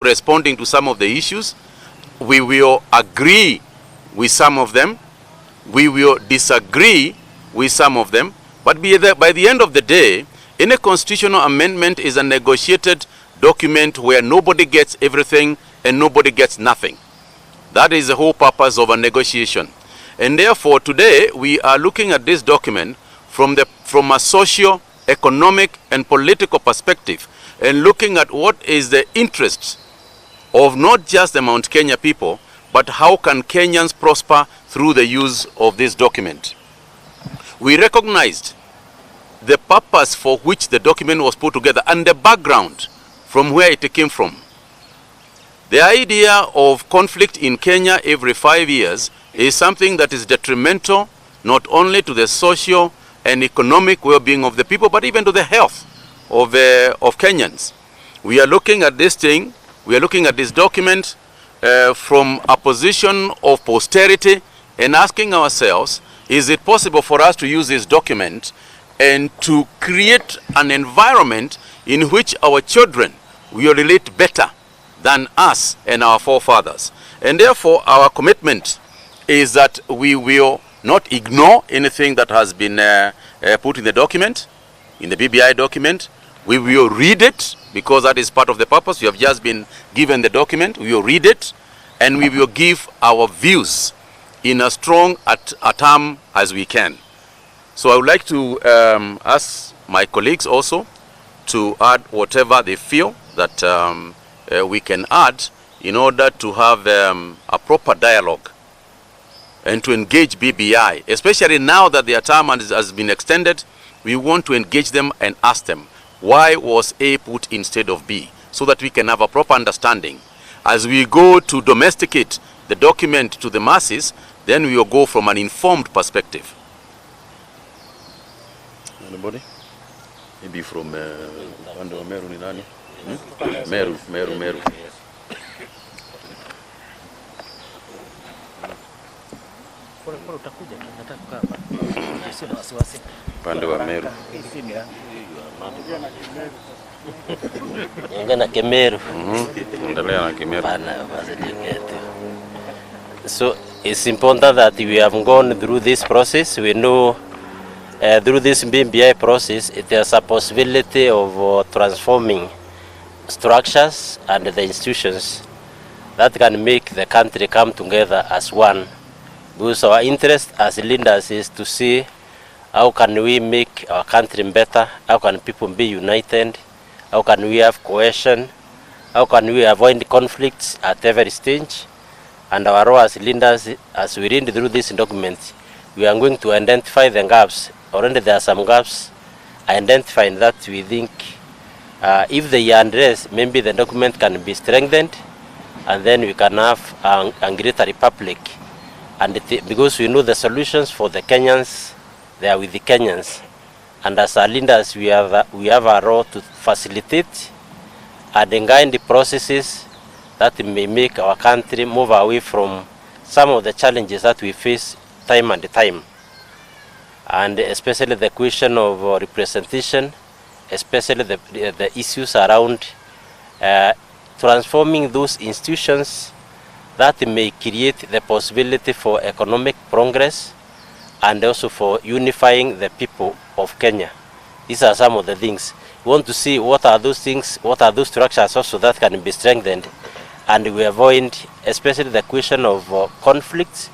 responding to some of the issues. We will agree with some of them. We will disagree with some of them. But by the end of the day, any constitutional amendment is a negotiated document where nobody gets everything and nobody gets nothing. That is the whole purpose of a negotiation. And therefore, today, we are looking at this document from a socio, economic, and political perspective, and looking at what is the interest of not just the Mount Kenya people, but how can Kenyans prosper through the use of this document. We recognized the purpose for which the document was put together and the background from where it came from. The idea of conflict in Kenya every 5 years is something that is detrimental not only to the social and economic well-being of the people, but even to the health of Kenyans. We are looking at this thing, we are looking at this document from a position of posterity and asking ourselves, is it possible for us to use this document and to create an environment in which our children will relate better than us and our forefathers? And therefore, our commitment is that we will not ignore anything that has been put in the document, in the BBI document. We will read it, because that is part of the purpose. We have just been given the document. We will read it, and we will give our views in as strong a term as we can. So I would like to ask my colleagues also to add whatever they feel that we can add in order to have a proper dialogue and to engage BBI, especially now that their term has been extended. We want to engage them and ask them, why was A put instead of B, so that we can have a proper understanding. As we go to domesticate the document to the masses, then we will go from an informed perspective. Anybody? Maybe from Meru ni nani? Meru. Pande wa Meru. Ngana Kemeru. Endelea na Kemeru. So it's important that we have gone through this process. We know through this BBI process, there's a possibility of transforming structures and the institutions that can make the country come together as one. Because our interest as leaders is to see how can we make our country better, how can people be united, how can we have cohesion, how can we avoid conflicts at every stage. And our role as leaders, as we read through this document, we are going to identify the gaps. Already there are some gaps identifying that we think if they are addressed, maybe the document can be strengthened, and then we can have a greater republic. And because we know the solutions for the Kenyans, they are with the Kenyans. And as our leaders, we have a role to facilitate and guide the processes that may make our country move away from some of the challenges that we face time and time. And especially the question of representation, especially the issues around transforming those institutions that may create the possibility for economic progress and also for unifying the people of Kenya. These are some of the things. We want to see what are those things, what are those structures also that can be strengthened, and we avoid especially the question of conflicts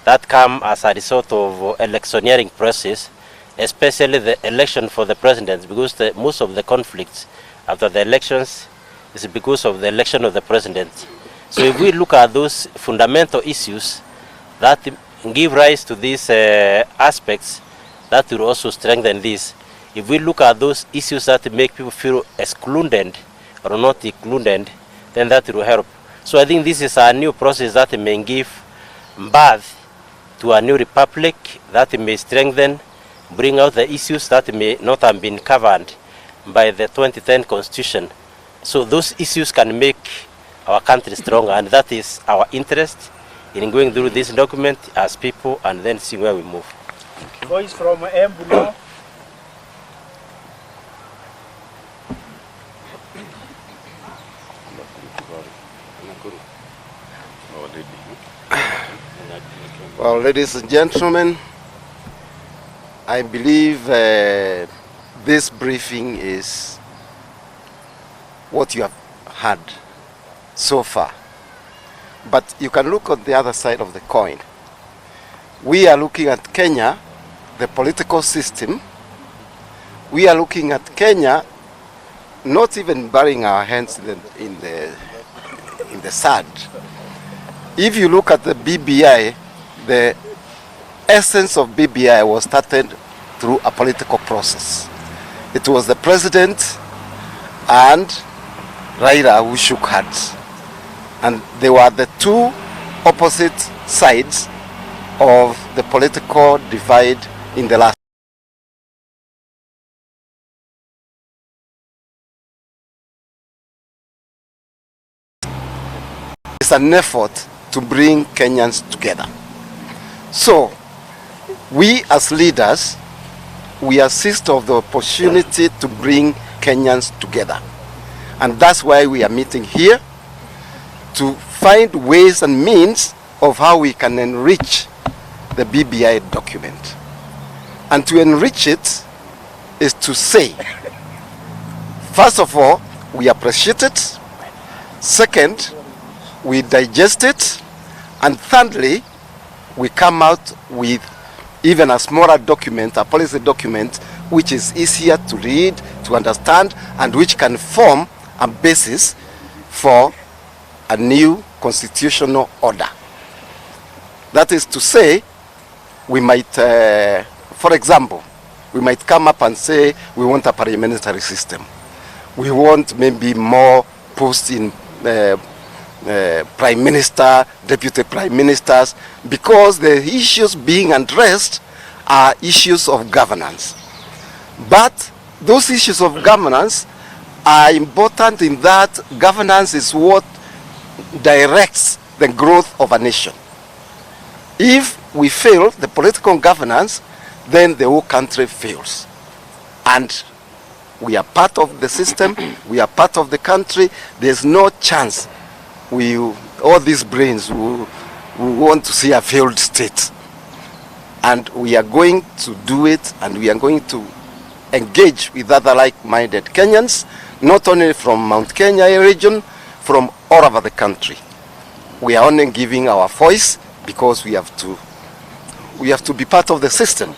that come as a result of electioneering process, especially the election for the president, because most of the conflicts after the elections is because of the election of the president. So if we look at those fundamental issues that give rise to these aspects, that will also strengthen this. If we look at those issues that make people feel excluded or not included, then that will help. So I think this is a new process that may give birth to a new republic, that may strengthen, bring out the issues that may not have been covered by the 2010 Constitution. So those issues can make our country stronger, and that is our interest in going through this document as people and then see where we move. Voice from Embu. Well, ladies and gentlemen, I believe this briefing is what you have had so far. But you can look on the other side of the coin. We are looking at Kenya, the political system. We are looking at Kenya, not even burying our hands in the sand. If you look at the BBI, the essence of BBI was started through a political process. It was the president and Raila who shook hands. And they were the two opposite sides of the political divide in the last. It's an effort to bring Kenyans together. So, we as leaders, we assist of the opportunity to bring Kenyans together. And that's why we are meeting here, to find ways and means of how we can enrich the BBI document. And to enrich it is to say, first of all, we appreciate it. Second, we digest it. And thirdly, we come out with even a smaller document, a policy document, which is easier to read, to understand, and which can form a basis for a new constitutional order. That is to say, we might, for example, we might come up and say we want a parliamentary system. We want maybe more posts in prime minister, deputy prime ministers, because the issues being addressed are issues of governance. But those issues of governance are important in that governance is what directs the growth of a nation. If we fail the political governance, then the whole country fails. And we are part of the system, we are part of the country. There's no chance all these brains we want to see a failed state. And we are going to do it, and we are going to engage with other like-minded Kenyans, not only from Mount Kenya region, from all over the country. We are only giving our voice because we have to be part of the system.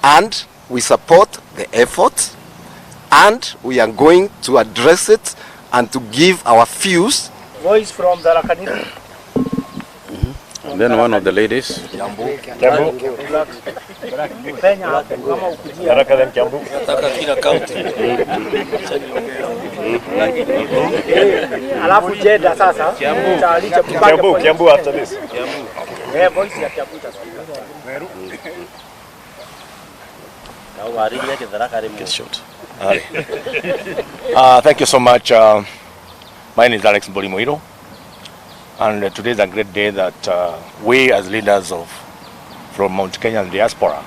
And we support the effort, and we are going to address it and to give our views. Voice from the Rakanini. And then one of the ladies. Alafu Jeda sasa. Kiambu after this. Voice ya Kiambu Thank you so much. My name is Alex Mbolimoiro, and today is a great day that we as leaders from Mount Kenya and diaspora,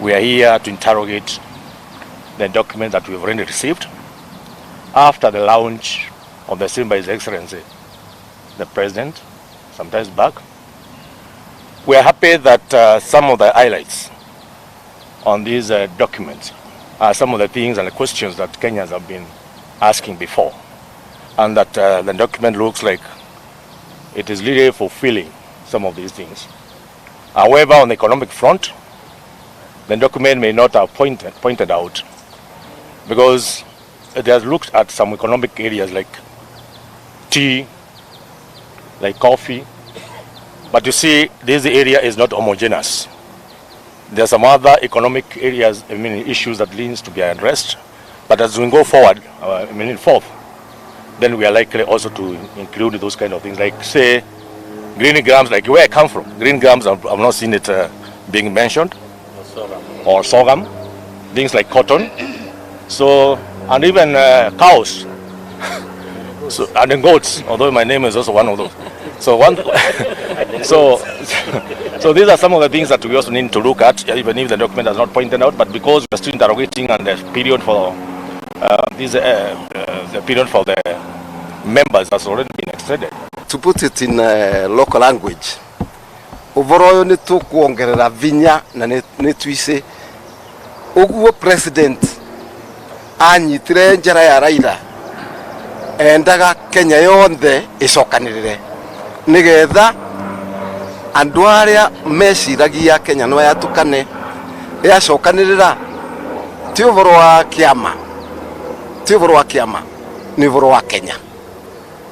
we are here to interrogate the document that we've already received after the launch of the same by His Excellency, the President, some time back. We are happy that some of the highlights on these documents are some of the things and the questions that Kenyans have been asking before, and that the document looks like it is really fulfilling some of these things. However, on the economic front, the document may not have pointed out, because it has looked at some economic areas like tea, like coffee, but you see this area is not homogeneous. There are some other economic areas, issues that needs to be addressed, but as we go forward, forth, then we are likely also to include those kind of things, like say green grams, like where I come from. Green grams, I've not seen it being mentioned, or sorghum, things like cotton, so, and even cows, so, and then goats, although my name is also one of those. So so these are some of the things that we also need to look at, even if the document has not pointed out, but because we are still interrogating, and the period for the period for the members has already been extended. To put it in local language, uvoro uyu ni tukuongerera vinya na ni twise uguo president anyitire njara ya Raila endaga Kenya yonthe icokanirire nigetha andu aria meciragia Kenya no yatukane yacokanirira ti uvoro wa kiama ni uvoro wa Kenya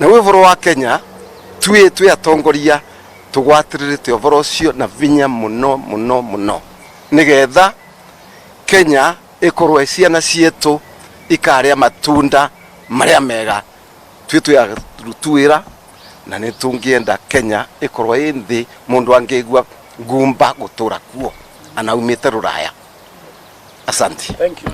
na uvoro wa Kenya twi atongoria tugwatiririte uvoro ucio na vinya muno nigetha Kenya ikorwe ciana cietu ikaria matunda maria mega twituira na nitungienda Kenya ikorwe inthi mundu angigua ngumba gutura kuo anaumite ruraya. Asante. Thank you.